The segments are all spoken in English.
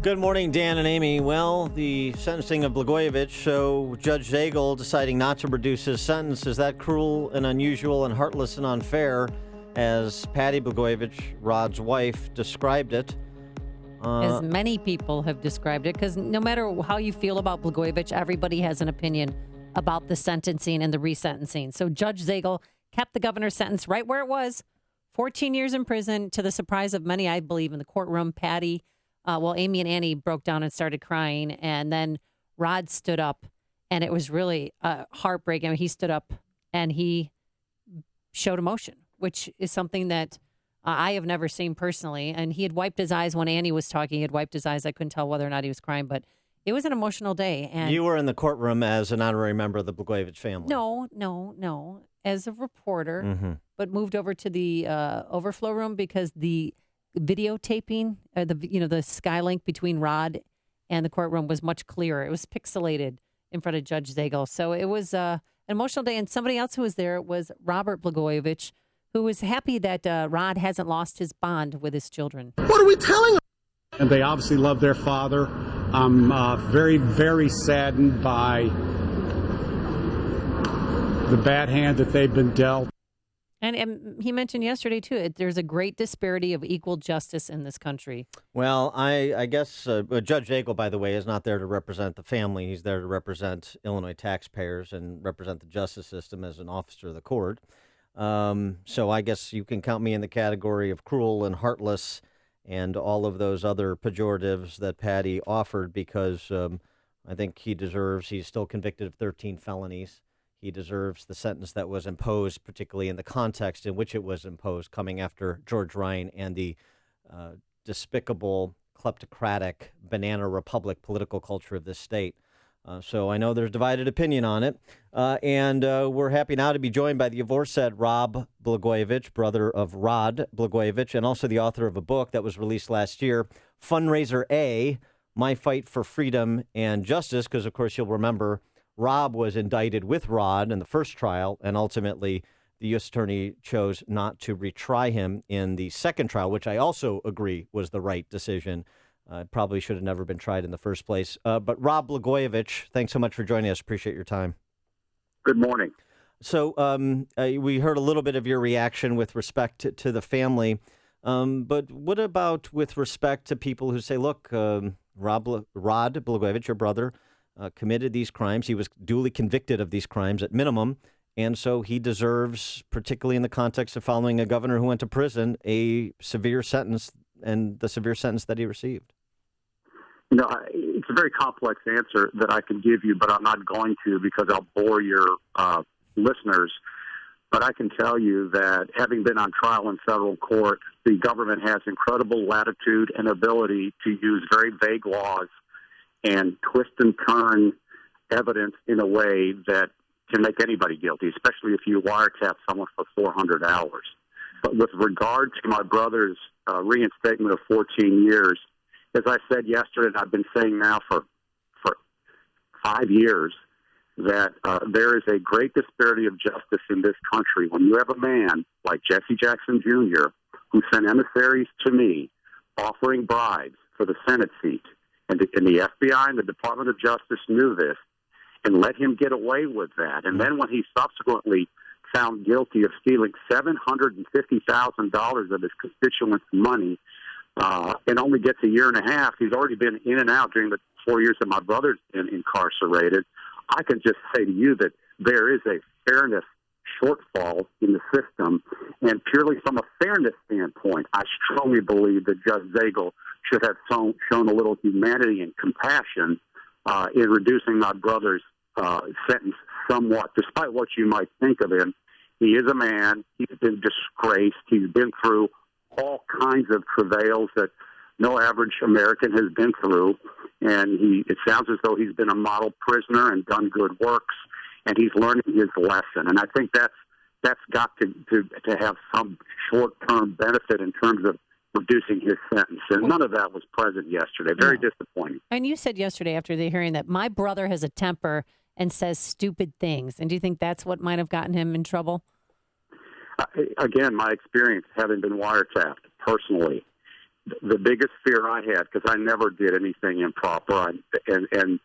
Good morning, Dan and Amy. Well, the sentencing of Blagojevich, so Judge Zagel deciding not to reduce his sentence, is that cruel and unusual and heartless and unfair, as Patty Blagojevich, Rod's wife, described it? As many people have described it, because no matter how you feel about Blagojevich, everybody has an opinion about the sentencing and the resentencing. So Judge Zagel kept the governor's sentence right where it was, 14 years in prison, to the surprise of many, I believe, in the courtroom. Patty, Amy and Annie broke down and started crying, and then Rod stood up, and it was really heartbreaking. I mean, he stood up and he showed emotion, which is something that I have never seen personally. And he had wiped his eyes when Annie was talking. He had wiped his eyes. I couldn't tell whether or not he was crying, but it was an emotional day. And you were in the courtroom as an honorary member of the Blagojevich family. No, as a reporter, but moved over to the overflow room because the videotaping, the skylink between Rod and the courtroom was much clearer. It was pixelated in front of Judge Zagel. So it was an emotional day. And somebody else who was there was Robert Blagojevich, who was happy that Rod hasn't lost his bond with his children. What are we telling them? And they obviously love their father. I'm very, very saddened by the bad hand that they've been dealt. And he mentioned yesterday, too, there's a great disparity of equal justice in this country. Well, I guess Judge Zagel, by the way, is not there to represent the family. He's there to represent Illinois taxpayers and represent the justice system as an officer of the court. So I guess you can count me in the category of cruel and heartless and all of those other pejoratives that Patty offered, because I think he's still convicted of 13 felonies. He deserves the sentence that was imposed, particularly in the context in which it was imposed, coming after George Ryan and the despicable, kleptocratic, banana republic political culture of this state. So I know there's divided opinion on it. And we're happy now to be joined by the aforesaid Rob Blagojevich, brother of Rod Blagojevich, and also the author of a book that was released last year, Fundraiser A, My Fight for Freedom and Justice, because, of course, you'll remember Rob was indicted with Rod in the first trial, and ultimately the U.S. attorney chose not to retry him in the second trial, which I also agree was the right decision. Probably should have never been tried in the first place. But Rob Blagojevich, thanks so much for joining us. Appreciate your time. Good morning. So we heard a little bit of your reaction with respect to the family. But what about with respect to people who say, look, Rod Blagojevich, your brother, committed these crimes. He was duly convicted of these crimes at minimum. And so he deserves, particularly in the context of following a governor who went to prison, a severe sentence, and the severe sentence that he received. It's a very complex answer that I can give you, but I'm not going to because I'll bore your listeners. But I can tell you that having been on trial in federal court, the government has incredible latitude and ability to use very vague laws and twist and turn evidence in a way that can make anybody guilty, especially if you wiretap someone for 400 hours. But with regard to my brother's reinstatement of 14 years, as I said yesterday, and I've been saying now for 5 years, that there is a great disparity of justice in this country. When you have a man like Jesse Jackson Jr., who sent emissaries to me offering bribes for the Senate seat, and the FBI and the Department of Justice knew this and let him get away with that. And then when he subsequently found guilty of stealing $750,000 of his constituents' money and only gets a year and a half, he's already been in and out during the 4 years that my brother's been incarcerated. I can just say to you that there is a fairness shortfall in the system. And purely from a fairness standpoint, I strongly believe that Judge Zagel should have shown a little humanity and compassion in reducing my brother's sentence somewhat. Despite what you might think of him, he is a man. He's been disgraced. He's been through all kinds of travails that no average American has been through. And it sounds as though he's been a model prisoner and done good works, and he's learning his lesson. And I think that's got to have some short-term benefit in terms of reducing his sentence. And none of that was present yesterday. Very disappointing. And you said yesterday after the hearing that my brother has a temper and says stupid things. And do you think that's what might have gotten him in trouble? Again, my experience, having been wiretapped personally, the biggest fear I had, because I never did anything improper, and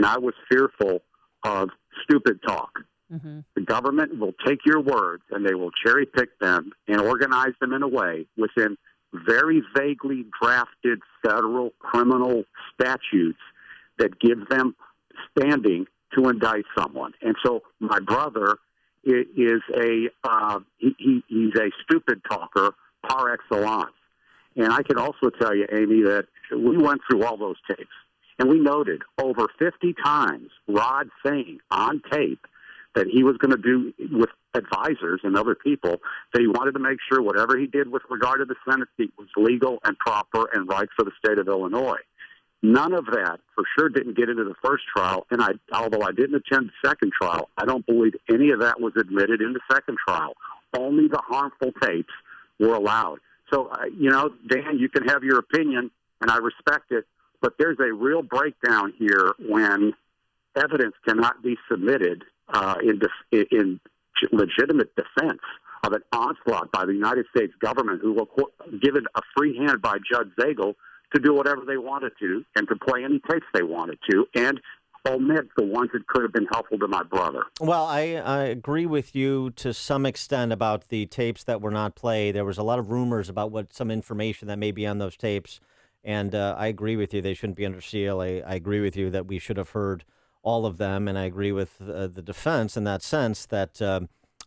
I was fearful of stupid talk. Mm-hmm. The government will take your words and they will cherry pick them and organize them in a way within very vaguely drafted federal criminal statutes that give them standing to indict someone. And so my brother is he's a stupid talker par excellence. And I can also tell you, Amy, that we went through all those tapes, and we noted over 50 times Rod saying on tape that he was going to do with advisors and other people, that he wanted to make sure whatever he did with regard to the Senate seat was legal and proper and right for the state of Illinois. None of that for sure didn't get into the first trial, and although I didn't attend the second trial, I don't believe any of that was admitted in the second trial. Only the harmful tapes were allowed. So, Dan, you can have your opinion, and I respect it, but there's a real breakdown here when evidence cannot be submitted in legitimate defense of an onslaught by the United States government, who were given a free hand by Judge Zagel to do whatever they wanted to and to play any tapes they wanted to, and omit the ones that could have been helpful to my brother. Well, I agree with you to some extent about the tapes that were not played. There was a lot of rumors about some information that may be on those tapes, and I agree with you. They shouldn't be under seal. I agree with you that we should have heard all of them, and I agree with the defense in that sense that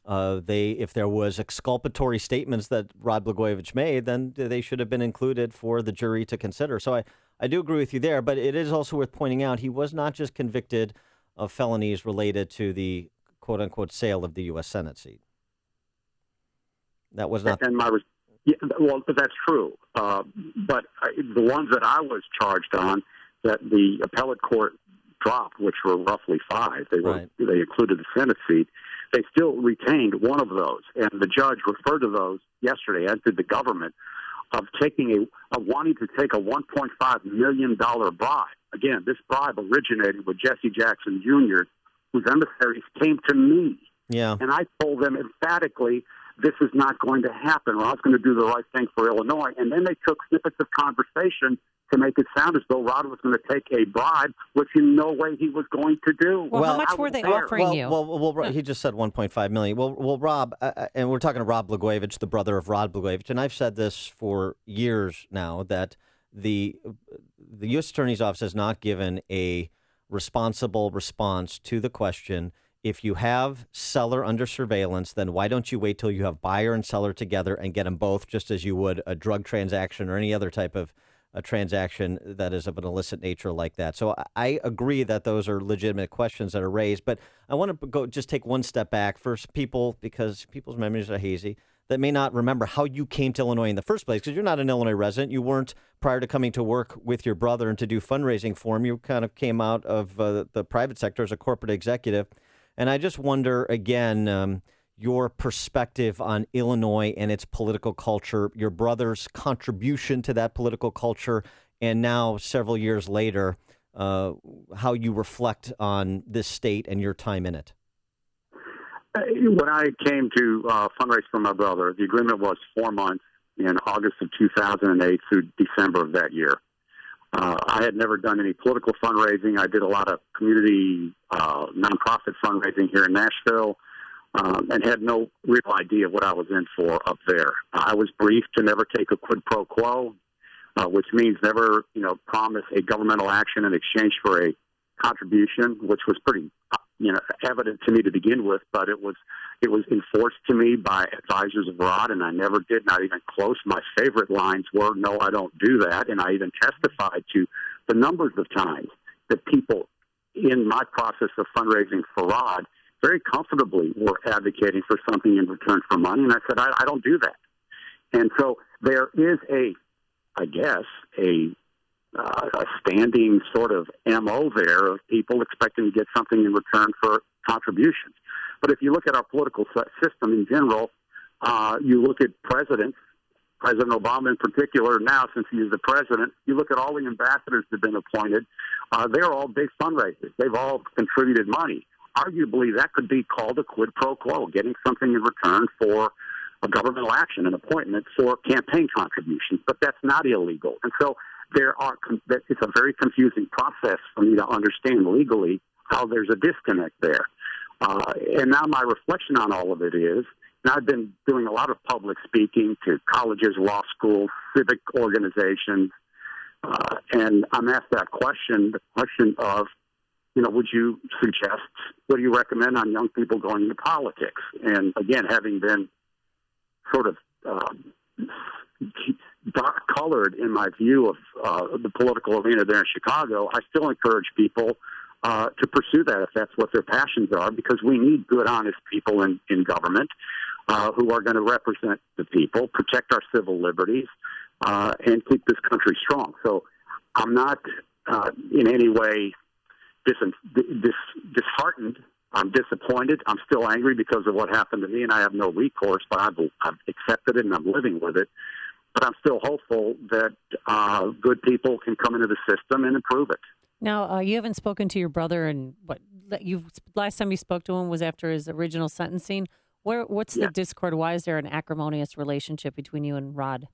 if there was exculpatory statements that Rod Blagojevich made, then they should have been included for the jury to consider. So I do agree with you there, but it is also worth pointing out he was not just convicted of felonies related to the quote-unquote sale of the U.S. Senate seat. That was not... well, that's true. But the ones that I was charged on that the appellate court dropped, which were roughly 5, they included the Senate seat, they still retained one of those. And the judge referred to those yesterday, as did the government, of wanting to take a $1.5 million bribe. Again, this bribe originated with Jesse Jackson Jr., whose emissaries came to me. Yeah. And I told them emphatically, this is not going to happen, or I was going to do the right thing for Illinois. And then they took snippets of conversation to make it sound as though Rod was going to take a bribe, which in no way he was going to do. Well, how much were they offering you? Well, he just said $1.5 million. Well, Rob, and we're talking to Rob Blagojevich, the brother of Rod Blagojevich, and I've said this for years now, that the U.S. Attorney's Office has not given a responsible response to the question, if you have seller under surveillance, then why don't you wait till you have buyer and seller together and get them both, just as you would a drug transaction or any other type of a transaction that is of an illicit nature like that. So I agree that those are legitimate questions that are raised, but I want to just take one step back for people, because people's memories are hazy, that may not remember how you came to Illinois in the first place, because you're not an Illinois resident. You weren't prior to coming to work with your brother and to do fundraising for him. You kind of came out of the private sector as a corporate executive. And I just wonder, again, your perspective on Illinois and its political culture, your brother's contribution to that political culture, and now several years later, how you reflect on this state and your time in it. When I came to fundraise for my brother, the agreement was 4 months in August of 2008 through December of that year. I had never done any political fundraising. I did a lot of community nonprofit fundraising here in Nashville, and had no real idea what I was in for up there. I was briefed to never take a quid pro quo, which means never, promise a governmental action in exchange for a contribution, which was pretty, evident to me to begin with. But it was enforced to me by advisors abroad, and I never did, not even close. My favorite lines were, "No, I don't do that," and I even testified to the numbers of times that people in my process of fundraising for Rod very comfortably were advocating for something in return for money, and I said, I don't do that. And so there is a standing sort of MO there of people expecting to get something in return for contributions. But if you look at our political system in general, you look at presidents, President Obama in particular now, since he is the president, you look at all the ambassadors that have been appointed, they're all big fundraisers. They've all contributed money. Arguably, that could be called a quid pro quo, getting something in return for a governmental action, an appointment for campaign contributions, but that's not illegal. And so it's a very confusing process for me to understand legally how there's a disconnect there. And now my reflection on all of it is, and I've been doing a lot of public speaking to colleges, law schools, civic organizations, and I'm asked that question, the question of, would you suggest, what do you recommend on young people going into politics? And again, having been sort of dark-colored in my view of the political arena there in Chicago, I still encourage people to pursue that if that's what their passions are, because we need good, honest people in government who are going to represent the people, protect our civil liberties, and keep this country strong. So I'm not in any way disheartened. I'm disappointed. I'm still angry because of what happened to me, and I have no recourse, but I've accepted it and I'm living with it. But I'm still hopeful that good people can come into the system and improve it. Now, you haven't spoken to your brother, and last time you spoke to him was after his original sentencing. What's the discord? Why is there an acrimonious relationship between you and Rod?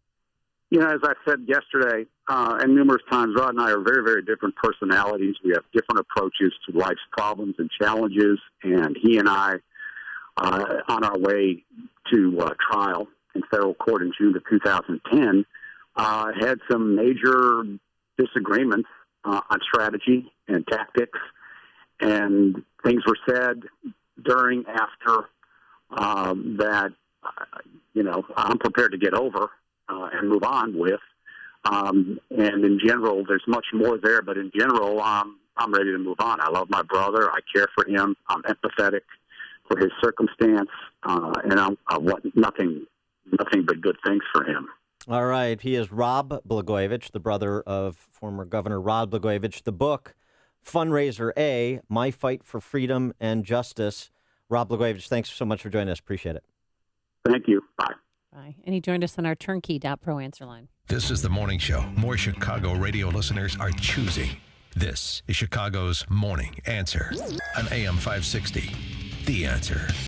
As I said yesterday and numerous times, Rod and I are very, very different personalities. We have different approaches to life's problems and challenges, and he and I, on our way to trial in federal court in June of 2010, had some major disagreements on strategy and tactics, and things were said during, after that, I'm prepared to get over and move on with. And in general, there's much more there, but in general, I'm ready to move on. I love my brother. I care for him. I'm empathetic for his circumstance, and I want nothing but good things for him. All right. He is Rob Blagojevich, the brother of former Governor Rod Blagojevich. The book, Fundraiser A, My Fight for Freedom and Justice. Rob Blagojevich, thanks so much for joining us. Appreciate it. Thank you. Bye. Bye. And he joined us on our turnkey.pro answer line. This is the morning show more Chicago radio listeners are choosing. This is Chicago's Morning Answer on AM 560. The Answer.